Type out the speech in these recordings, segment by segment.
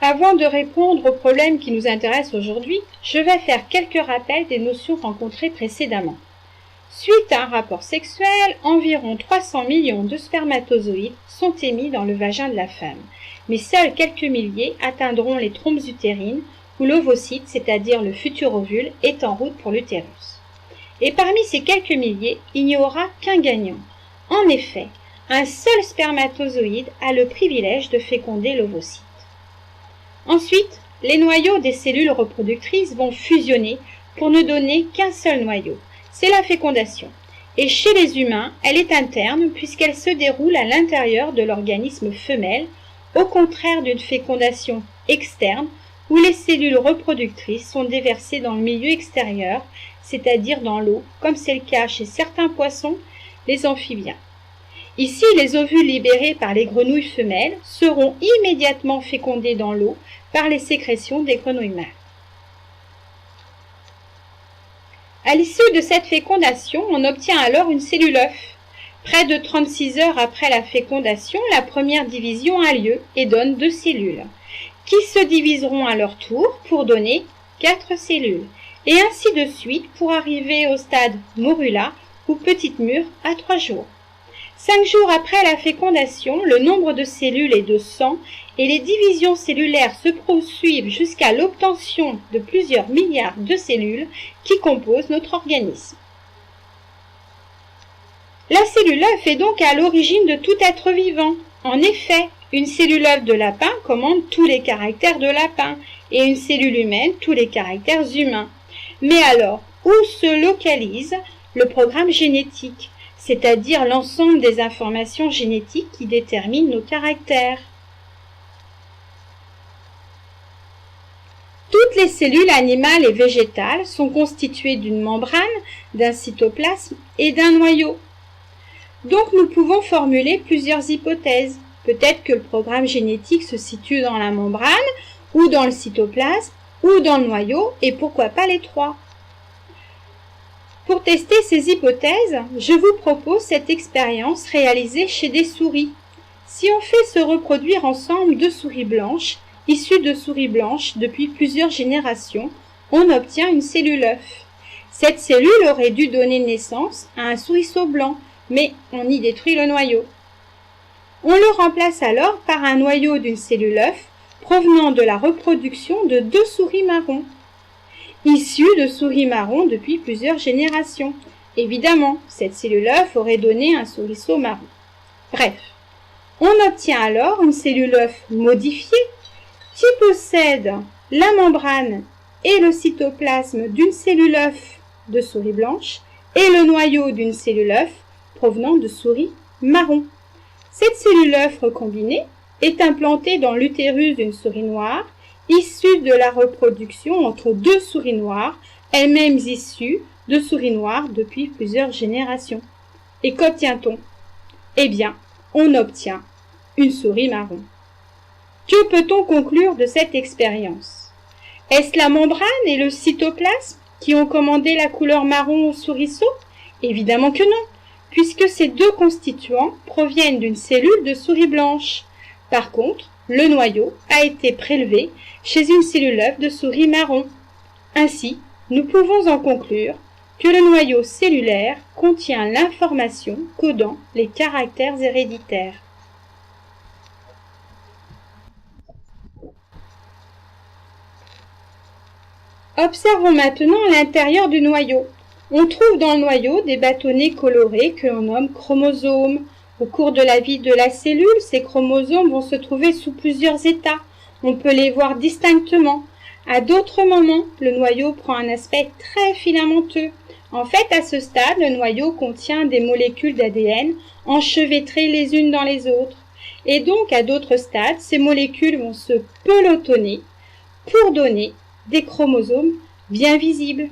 Avant de répondre aux problèmes qui nous intéressent aujourd'hui, je vais faire quelques rappels des notions rencontrées précédemment. Suite à un rapport sexuel, environ 300 millions de spermatozoïdes sont émis dans le vagin de la femme, mais seuls quelques milliers atteindront les trompes utérines où l'ovocyte, c'est-à-dire le futur ovule, est en route pour l'utérus. Et parmi ces quelques milliers, il n'y aura qu'un gagnant. En effet, un seul spermatozoïde a le privilège de féconder l'ovocyte. Ensuite, les noyaux des cellules reproductrices vont fusionner pour ne donner qu'un seul noyau. C'est la fécondation. Et chez les humains, elle est interne puisqu'elle se déroule à l'intérieur de l'organisme femelle, au contraire d'une fécondation externe où les cellules reproductrices sont déversées dans le milieu extérieur, c'est-à-dire dans l'eau, comme c'est le cas chez certains poissons, les amphibiens. Ici, les ovules libérés par les grenouilles femelles seront immédiatement fécondés dans l'eau par les sécrétions des grenouilles mâles. À l'issue de cette fécondation, on obtient alors une cellule œuf. Près de 36 heures après la fécondation, la première division a lieu et donne 2 cellules, qui se diviseront à leur tour pour donner 4 cellules, et ainsi de suite pour arriver au stade morula ou petite mûre à 3 jours. 5 jours après la fécondation, le nombre de cellules est de 100 et les divisions cellulaires se poursuivent jusqu'à l'obtention de plusieurs milliards de cellules qui composent notre organisme. La cellule œuf est donc à l'origine de tout être vivant. En effet, une cellule œuf de lapin commande tous les caractères de lapin et une cellule humaine tous les caractères humains. Mais alors, où se localise le programme génétique, c'est-à-dire l'ensemble des informations génétiques qui déterminent nos caractères? Toutes les cellules animales et végétales sont constituées d'une membrane, d'un cytoplasme et d'un noyau. Donc nous pouvons formuler plusieurs hypothèses. Peut-être que le programme génétique se situe dans la membrane, ou dans le cytoplasme, ou dans le noyau, et pourquoi pas les trois. Pour tester ces hypothèses, je vous propose cette expérience réalisée chez des souris. Si on fait se reproduire ensemble 2 souris blanches, issues de souris blanches depuis plusieurs générations, on obtient une cellule œuf. Cette cellule aurait dû donner naissance à un souriceau blanc, mais on y détruit le noyau. On le remplace alors par un noyau d'une cellule œuf provenant de la reproduction de 2 souris marrons, issues de souris marrons depuis plusieurs générations. Évidemment, cette cellule œuf aurait donné un souriceau marron. Bref, on obtient alors une cellule œuf modifiée qui possède la membrane et le cytoplasme d'une cellule œuf de souris blanche et le noyau d'une cellule œuf provenant de souris marron. Cette cellule œuf recombinée est implantée dans l'utérus d'une souris noire, issue de la reproduction entre 2 souris noires, elles-mêmes issues de souris noires depuis plusieurs générations. Et qu'obtient-on? Eh bien, on obtient une souris marron. Que peut-on conclure de cette expérience? Est-ce la membrane et le cytoplasme qui ont commandé la couleur marron au souriceau? Évidemment que non, puisque ces 2 constituants proviennent d'une cellule de souris blanche. Par contre, le noyau a été prélevé chez une cellule œuf de souris marron. Ainsi, nous pouvons en conclure que le noyau cellulaire contient l'information codant les caractères héréditaires. Observons maintenant l'intérieur du noyau. On trouve dans le noyau des bâtonnets colorés que l'on nomme chromosomes. Au cours de la vie de la cellule, ces chromosomes vont se trouver sous plusieurs états. On peut les voir distinctement. À d'autres moments, le noyau prend un aspect très filamenteux. En fait, à ce stade, le noyau contient des molécules d'ADN enchevêtrées les unes dans les autres. Et donc, à d'autres stades, ces molécules vont se pelotonner pour donner des chromosomes bien visibles.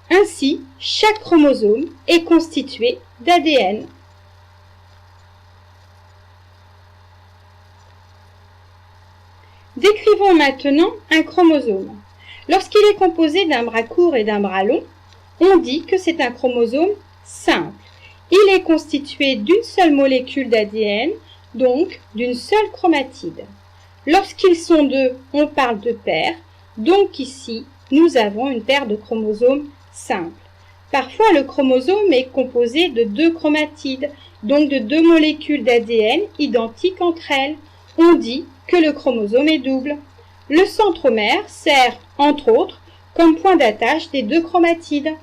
Ainsi, chaque chromosome est constitué d'ADN. Décrivons maintenant un chromosome. Lorsqu'il est composé d'un bras court et d'un bras long, on dit que c'est un chromosome simple. Il est constitué d'une seule molécule d'ADN, donc d'une seule chromatide. Lorsqu'ils sont deux, on parle de paire, donc ici, nous avons une paire de chromosomes simples. Parfois, le chromosome est composé de deux chromatides, donc de deux molécules d'ADN identiques entre elles. On dit que le chromosome est double. Le centromère sert, entre autres, comme point d'attache des deux chromatides.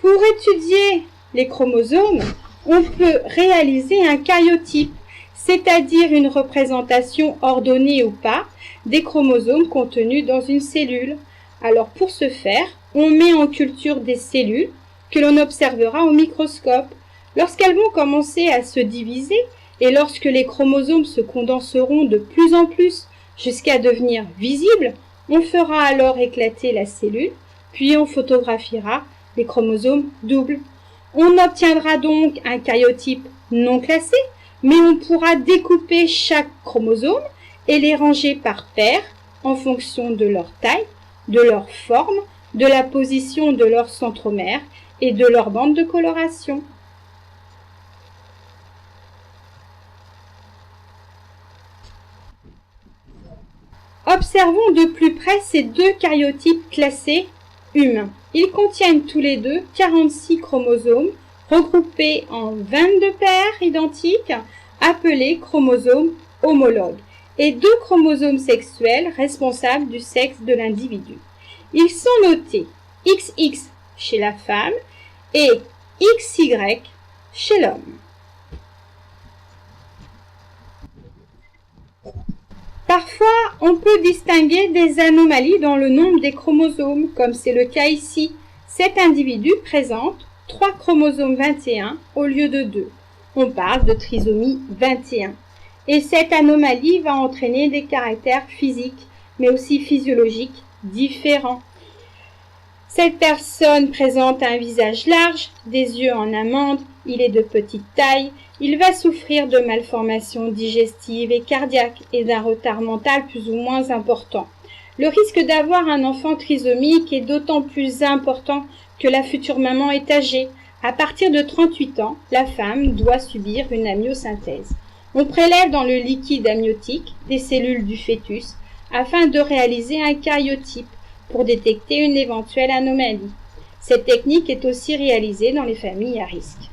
Pour étudier les chromosomes, on peut réaliser un karyotype, c'est-à-dire une représentation ordonnée ou pas des chromosomes contenus dans une cellule. Alors pour ce faire, on met en culture des cellules que l'on observera au microscope. Lorsqu'elles vont commencer à se diviser et lorsque les chromosomes se condenseront de plus en plus jusqu'à devenir visibles, on fera alors éclater la cellule, puis on photographiera les chromosomes doubles. On obtiendra donc un karyotype non classé, mais on pourra découper chaque chromosome et les ranger par paire en fonction de leur taille, de leur forme, de la position de leur centromère et de leur bande de coloration. Observons de plus près ces deux karyotypes classés humains. Ils contiennent tous les deux 46 chromosomes regroupés en 22 paires identiques appelées chromosomes homologues et deux chromosomes sexuels responsables du sexe de l'individu. Ils sont notés XX chez la femme et XY chez l'homme. Parfois, on peut distinguer des anomalies dans le nombre des chromosomes, comme c'est le cas ici. Cet individu présente 3 chromosomes 21 au lieu de 2. On parle de trisomie 21. Et cette anomalie va entraîner des caractères physiques, mais aussi physiologiques différents. Cette personne présente un visage large, des yeux en amande, il est de petite taille, il va souffrir de malformations digestives et cardiaques et d'un retard mental plus ou moins important. Le risque d'avoir un enfant trisomique est d'autant plus important que la future maman est âgée. À partir de 38 ans, la femme doit subir une amniosynthèse. On prélève dans le liquide amniotique des cellules du fœtus afin de réaliser un karyotype pour détecter une éventuelle anomalie. Cette technique est aussi réalisée dans les familles à risque.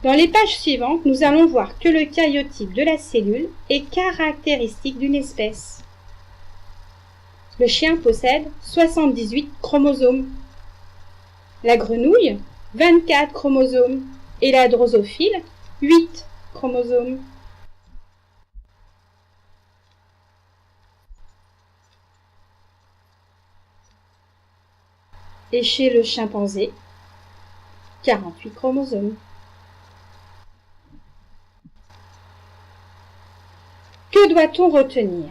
Dans les pages suivantes, nous allons voir que le karyotype de la cellule est caractéristique d'une espèce. Le chien possède 78 chromosomes. La grenouille, 24 chromosomes. Et la drosophile, 8 chromosomes. Et chez le chimpanzé, 48 chromosomes. Que doit-on retenir?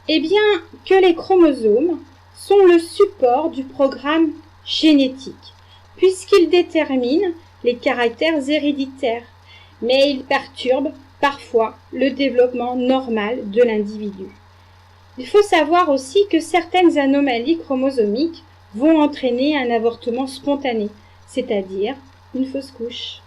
Eh bien, que les chromosomes sont le support du programme génétique, puisqu'ils déterminent les caractères héréditaires, mais ils perturbent parfois le développement normal de l'individu. Il faut savoir aussi que certaines anomalies chromosomiques vont entraîner un avortement spontané, c'est-à-dire une fausse couche.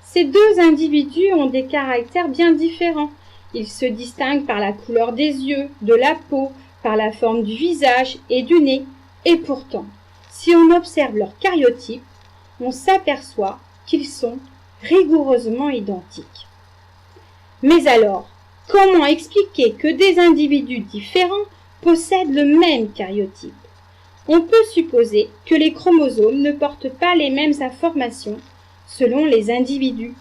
Ces deux individus ont des caractères bien différents. Ils se distinguent par la couleur des yeux, de la peau, par la forme du visage et du nez. Et pourtant, si on observe leur karyotype, on s'aperçoit qu'ils sont rigoureusement identiques. Mais alors, comment expliquer que des individus différents possèdent le même karyotype? On peut supposer que les chromosomes ne portent pas les mêmes informations selon les individus.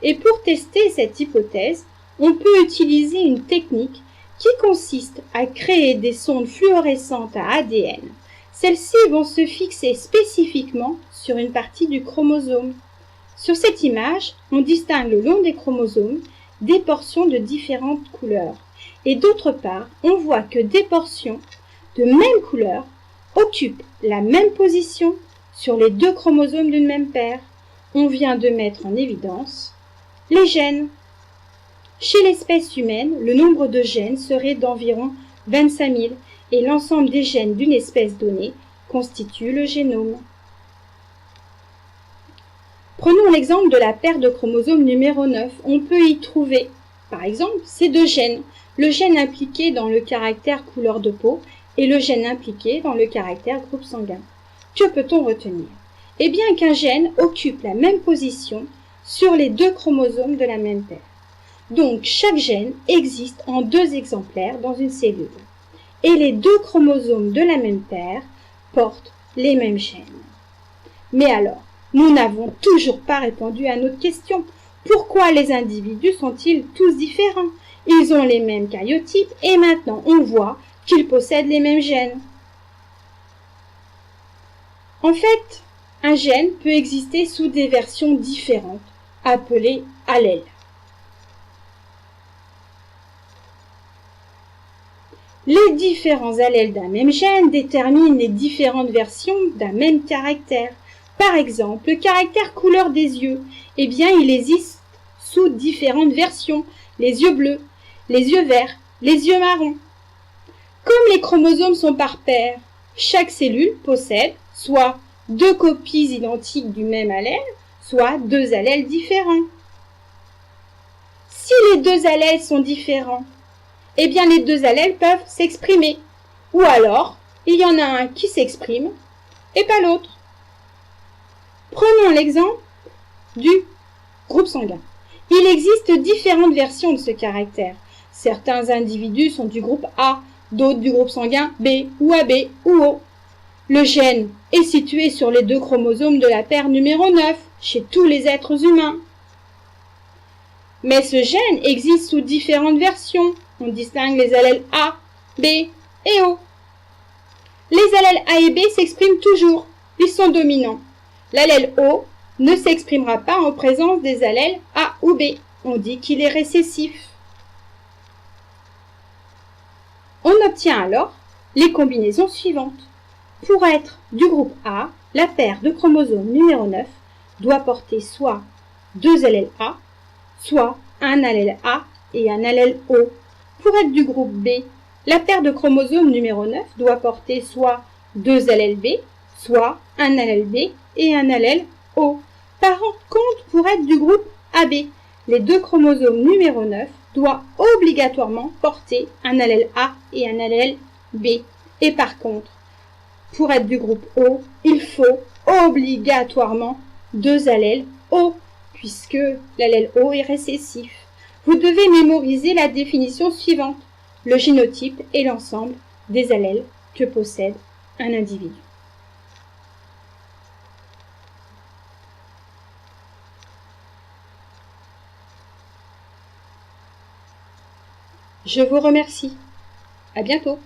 Et pour tester cette hypothèse, on peut utiliser une technique qui consiste à créer des sondes fluorescentes à ADN. Celles-ci vont se fixer spécifiquement sur une partie du chromosome. Sur cette image, on distingue le long des chromosomes des portions de différentes couleurs. Et d'autre part, on voit que des portions de même couleur occupent la même position sur les deux chromosomes d'une même paire. On vient de mettre en évidence Les gènes. Chez l'espèce humaine, le nombre de gènes serait d'environ 25 000 et l'ensemble des gènes d'une espèce donnée constitue le génome. Prenons l'exemple de la paire de chromosomes numéro 9. On peut y trouver, par exemple, ces deux gènes, le gène impliqué dans le caractère couleur de peau et le gène impliqué dans le caractère groupe sanguin. Que peut-on retenir? Eh bien qu'un gène occupe la même position sur les deux chromosomes de la même paire. Donc, chaque gène existe en 2 exemplaires dans une cellule. Et les 2 chromosomes de la même paire portent les mêmes gènes. Mais alors, nous n'avons toujours pas répondu à notre question. Pourquoi les individus sont-ils tous différents? Ils ont les mêmes karyotypes et maintenant on voit qu'ils possèdent les mêmes gènes. En fait, un gène peut exister sous des versions différentes, appelées allèles. Les différents allèles d'un même gène déterminent les différentes versions d'un même caractère. Par exemple, le caractère couleur des yeux, eh bien, il existe sous différentes versions. Les yeux bleus, les yeux verts, les yeux marrons. Comme les chromosomes sont par paires, chaque cellule possède soit 2 copies identiques du même allèle, soit 2 allèles différents. Si les 2 allèles sont différents, eh bien les 2 allèles peuvent s'exprimer. Ou alors, il y en a un qui s'exprime et pas l'autre. Prenons l'exemple du groupe sanguin. Il existe différentes versions de ce caractère. Certains individus sont du groupe A, d'autres du groupe sanguin B ou AB ou O. Le gène est situé sur les 2 chromosomes de la paire numéro 9 chez tous les êtres humains. Mais ce gène existe sous différentes versions. On distingue les allèles A, B et O. Les allèles A et B s'expriment toujours. Ils sont dominants. L'allèle O ne s'exprimera pas en présence des allèles A ou B. On dit qu'il est récessif. On obtient alors les combinaisons suivantes. Pour être du groupe A, la paire de chromosomes numéro 9 doit porter soit 2 allèles A, soit un allèle A et un allèle O. Pour être du groupe B, la paire de chromosomes numéro 9 doit porter soit 2 allèles B, soit un allèle B et un allèle O. Par contre, pour être du groupe AB, les 2 chromosomes numéro 9 doivent obligatoirement porter un allèle A et un allèle B. Et par contre, pour être du groupe O, il faut obligatoirement 2 allèles O, puisque l'allèle O est récessif. Vous devez mémoriser la définition suivante. Le génotype est l'ensemble des allèles que possède un individu. Je vous remercie. À bientôt.